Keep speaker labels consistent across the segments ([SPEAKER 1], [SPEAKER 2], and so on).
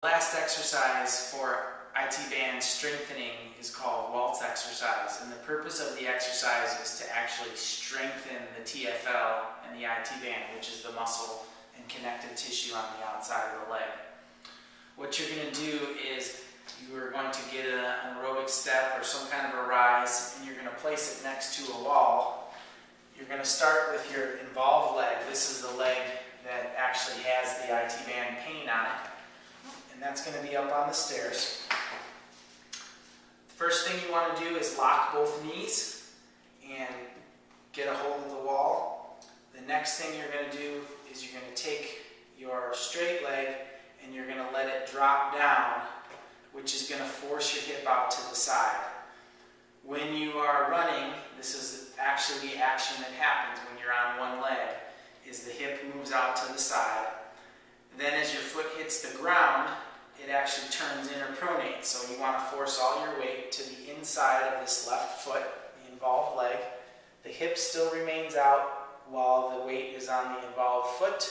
[SPEAKER 1] Last exercise for IT band strengthening is called waltz exercise, and the purpose of the exercise is to actually strengthen the TFL and the IT band, which is the muscle and connective tissue on the outside of the leg. What you're going to do is you are going to get an aerobic step or some kind of a rise, and you're going to place it next to a wall. You're going to start with your involved leg. This is the leg that actually has the IT band pain on it. And that's going to be up on the stairs. The first thing you want to do is lock both knees and get a hold of the wall. The next thing you're going to do is you're going to take your straight leg and you're going to let it drop down, which is going to force your hip out to the side. When you are running, this is actually the action that happens when you're on one leg, is the hip moves out to the side. Then as your foot hits the ground, it actually turns interpronate. So you want to force all your weight to the inside of this left foot, the involved leg. The hip still remains out while the weight is on the involved foot.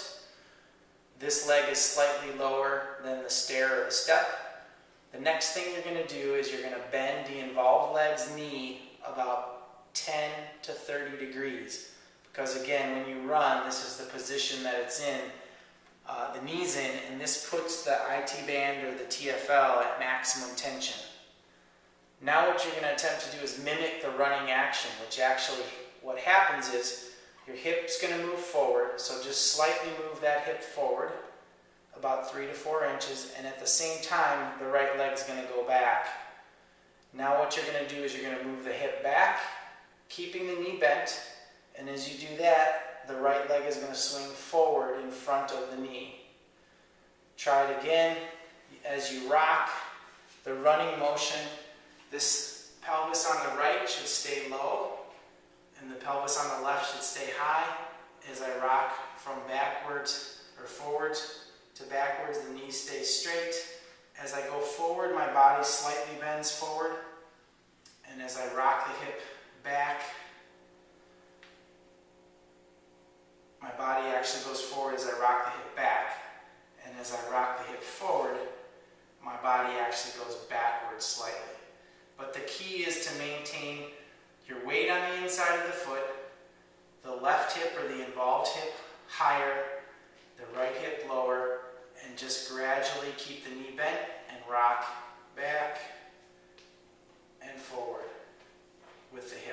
[SPEAKER 1] This leg is slightly lower than the stair or the step. The next thing you're going to do is you're going to bend the involved leg's knee about 10 to 30 degrees. Because again, when you run, this is the position that it's in. The knee's in, and this puts the IT band or the TFL at maximum tension. Now what you're going to attempt to do is mimic the running action, which actually what happens is your hip's going to move forward, so just slightly move that hip forward about 3 to 4 inches, and at the same time the right leg's going to go back. Now what you're going to do is you're going to move the hip back, keeping the knee bent, and as you do that, the right leg is going to swing forward in front of the knee. Try it again. As you rock, the running motion, this pelvis on the right should stay low, and the pelvis on the left should stay high. As I rock from backwards or forwards to backwards, the knee stays straight. As I go forward, my body slightly bends forward, and as I rock the hip back, my body actually goes forward as I rock the hip back. And as I rock the hip forward, my body actually goes backwards slightly. But the key is to maintain your weight on the inside of the foot, the left hip or the involved hip higher, the right hip lower, and just gradually keep the knee bent and rock back and forward with the hip.